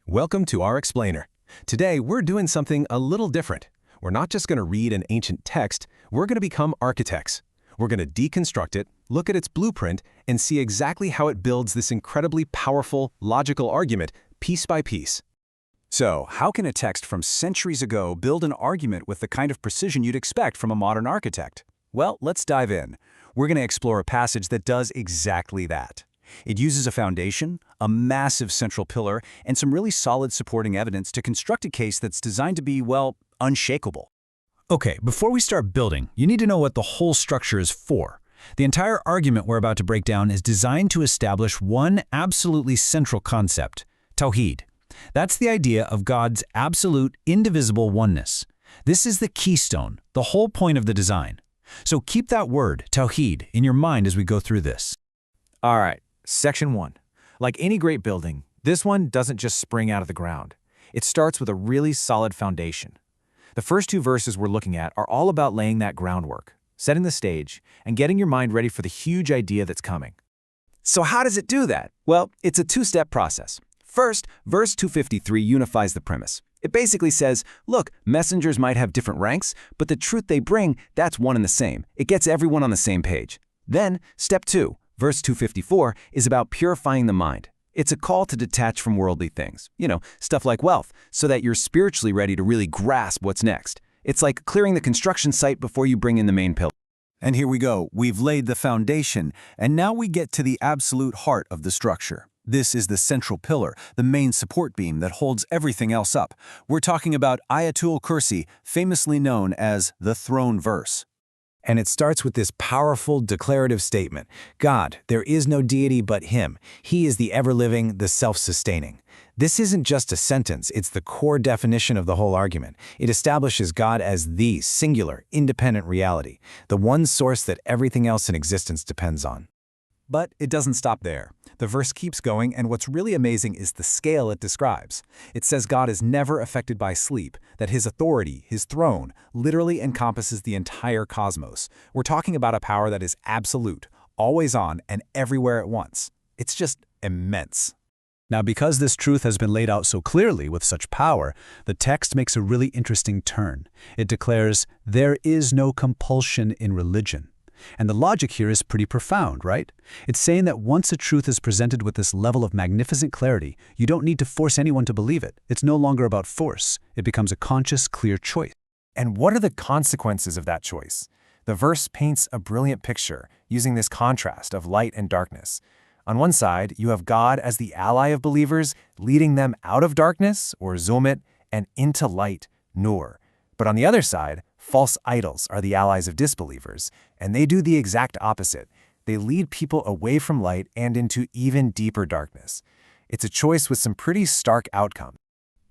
Welcome to our explainer. Today, we're doing something a little different. We're not just going to read an ancient text, we're going to become architects. We're going to deconstruct it, look at its blueprint, and see exactly how it builds this incredibly powerful, logical argument piece by piece. So, how can a text from centuries ago build an argument with the kind of precision you'd expect from a modern architect? Well, let's dive in. We're going to explore a passage that does exactly that. It uses a foundation, a massive central pillar, and some really solid supporting evidence to construct a case that's designed to be, well, unshakable. Okay, before we start building, you need to know what the whole structure is for. The entire argument we're about to break down is designed to establish one absolutely central concept, Tawhid. That's the idea of God's absolute, indivisible oneness. This is the keystone, the whole point of the design. So keep that word, Tawhid, in your mind as we go through this. All right, Section 1. Like any great building, this one doesn't just spring out of the ground. It starts with a really solid foundation. The first two verses we're looking at are all about laying that groundwork, setting the stage, and getting your mind ready for the huge idea that's coming. So how does it do that? Well, it's a two-step process. First, verse 253 unifies the premise. It basically says, look, messengers might have different ranks, but the truth they bring, that's one and the same. It gets everyone on the same page. Then, step 2, verse 254, is about purifying the mind. It's a call to detach from worldly things, stuff like wealth, so that you're spiritually ready to really grasp what's next. It's like clearing the construction site before you bring in the main pillar. And here we go. We've laid the foundation, and now we get to the absolute heart of the structure. This is the central pillar, the main support beam that holds everything else up. We're talking about Ayat al-Kursi, famously known as the throne verse. And it starts with this powerful declarative statement. God, there is no deity but Him. He is the ever-living, the self-sustaining. This isn't just a sentence, it's the core definition of the whole argument. It establishes God as the singular, independent reality, the one source that everything else in existence depends on. But it doesn't stop there. The verse keeps going, and what's really amazing is the scale it describes. It says God is never affected by sleep, that His authority, His throne, literally encompasses the entire cosmos. We're talking about a power that is absolute, always on, and everywhere at once. It's just immense. Now, because this truth has been laid out so clearly with such power, the text makes a really interesting turn. It declares, there is no compulsion in religion. And the logic here is pretty profound, right? It's saying that once a truth is presented with this level of magnificent clarity, you don't need to force anyone to believe it. It's no longer about force. It becomes a conscious, clear choice. And what are the consequences of that choice? The verse paints a brilliant picture using this contrast of light and darkness. On one side, you have God as the ally of believers, leading them out of darkness, or zulmit, and into light, nur. But on the other side, false idols are the allies of disbelievers, and they do the exact opposite. They lead people away from light and into even deeper darkness. It's a choice with some pretty stark outcomes.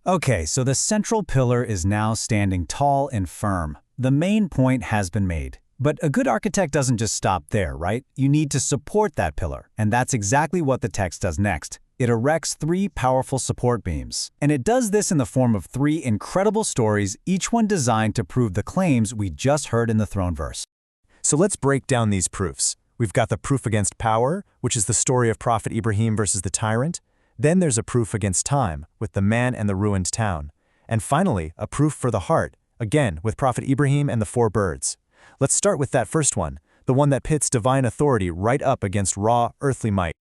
Okay, so the central pillar is now standing tall and firm. The main point has been made. But a good architect doesn't just stop there, right? You need to support that pillar, and that's exactly what the text does next. It erects 3 powerful support beams. And it does this in the form of 3 incredible stories, each one designed to prove the claims we just heard in the throne verse. So let's break down these proofs. We've got the proof against power, which is the story of Prophet Ibrahim versus the tyrant. Then there's a proof against time, with the man and the ruined town. And finally, a proof for the heart, again with Prophet Ibrahim and the 4 birds. Let's start with that first one, the one that pits divine authority right up against raw, earthly might.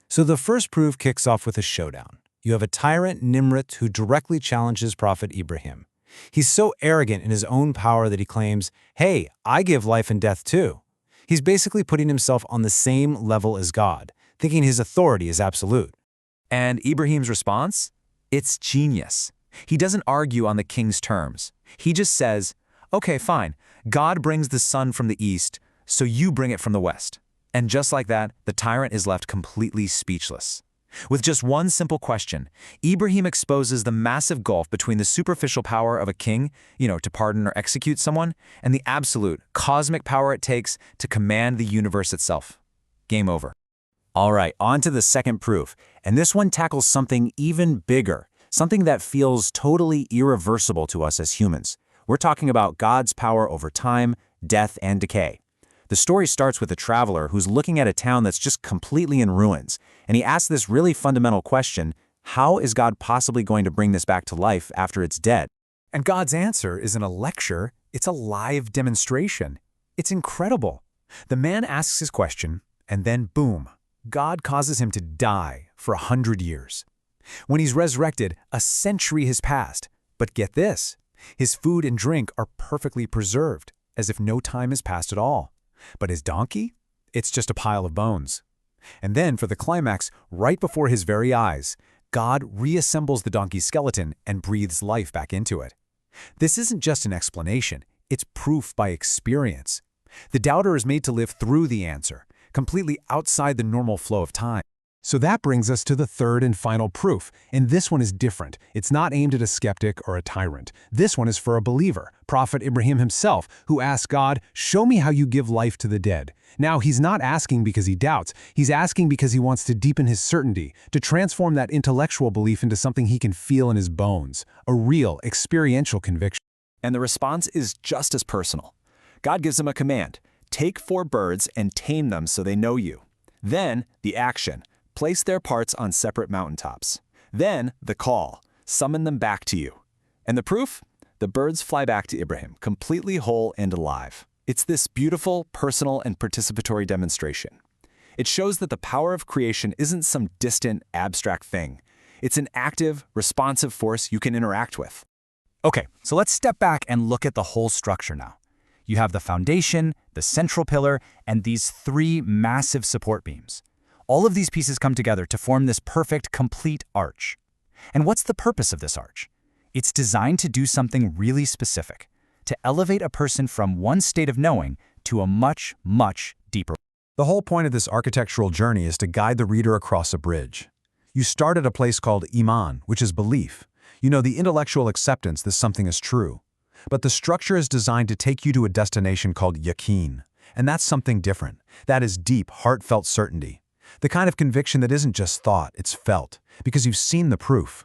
So the first proof kicks off with a showdown. You have a tyrant, Nimrod, who directly challenges Prophet Ibrahim. He's so arrogant in his own power that he claims, hey, I give life and death too. He's basically putting himself on the same level as God, thinking his authority is absolute. And Ibrahim's response? It's genius. He doesn't argue on the king's terms. He just says, okay, fine, God brings the sun from the east, so you bring it from the west. And just like that, the tyrant is left completely speechless. With just one simple question, Ibrahim exposes the massive gulf between the superficial power of a king, to pardon or execute someone, and the absolute, cosmic power it takes to command the universe itself. Game over. All right, on to the second proof. And this one tackles something even bigger, something that feels totally irreversible to us as humans. We're talking about God's power over time, death, and decay. The story starts with a traveler who's looking at a town that's just completely in ruins, and he asks this really fundamental question, How is God possibly going to bring this back to life after it's dead? And God's answer isn't a lecture, it's a live demonstration. It's incredible. The man asks his question, and then boom, God causes him to die for 100 years. When he's resurrected, a century has passed. But get this, his food and drink are perfectly preserved, as if no time has passed at all. But his donkey? It's just a pile of bones. And then for the climax, right before his very eyes, God reassembles the donkey's skeleton and breathes life back into it. This isn't just an explanation, it's proof by experience. The doubter is made to live through the answer, completely outside the normal flow of time. So that brings us to the third and final proof, and this one is different. It's not aimed at a skeptic or a tyrant. This one is for a believer, Prophet Abraham himself, who asked God, "Show me how you give life to the dead." Now, he's not asking because he doubts. He's asking because he wants to deepen his certainty, to transform that intellectual belief into something he can feel in his bones, a real, experiential conviction. And the response is just as personal. God gives him a command: take 4 birds and tame them so they know you. Then, the action: place their parts on separate mountaintops. Then, the call: summon them back to you. And the proof? The birds fly back to Abraham, completely whole and alive. It's this beautiful, personal, and participatory demonstration. It shows that the power of creation isn't some distant, abstract thing. It's an active, responsive force you can interact with. Okay, so let's step back and look at the whole structure now. You have the foundation, the central pillar, and these 3 massive support beams. All of these pieces come together to form this perfect, complete arch. And what's the purpose of this arch? It's designed to do something really specific, to elevate a person from one state of knowing to a much, much deeper. The whole point of this architectural journey is to guide the reader across a bridge. You start at a place called Iman, which is belief. You know, the intellectual acceptance that something is true. But the structure is designed to take you to a destination called Yaqeen. And that's something different. That is deep, heartfelt certainty. The kind of conviction that isn't just thought, it's felt, because you've seen the proof.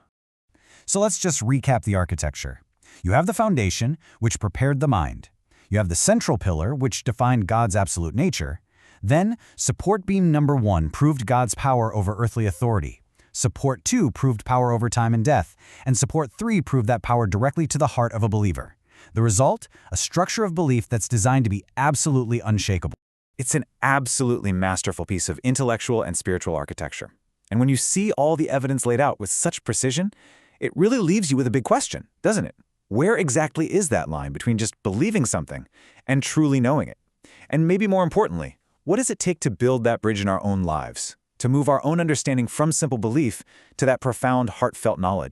So let's just recap the architecture. You have the foundation, which prepared the mind. You have the central pillar, which defined God's absolute nature. Then, support beam number 1 proved God's power over earthly authority. Support 2 proved power over time and death. And support 3 proved that power directly to the heart of a believer. The result? A structure of belief that's designed to be absolutely unshakable. It's an absolutely masterful piece of intellectual and spiritual architecture. And when you see all the evidence laid out with such precision, it really leaves you with a big question, doesn't it? Where exactly is that line between just believing something and truly knowing it? And maybe more importantly, what does it take to build that bridge in our own lives, to move our own understanding from simple belief to that profound, heartfelt knowledge?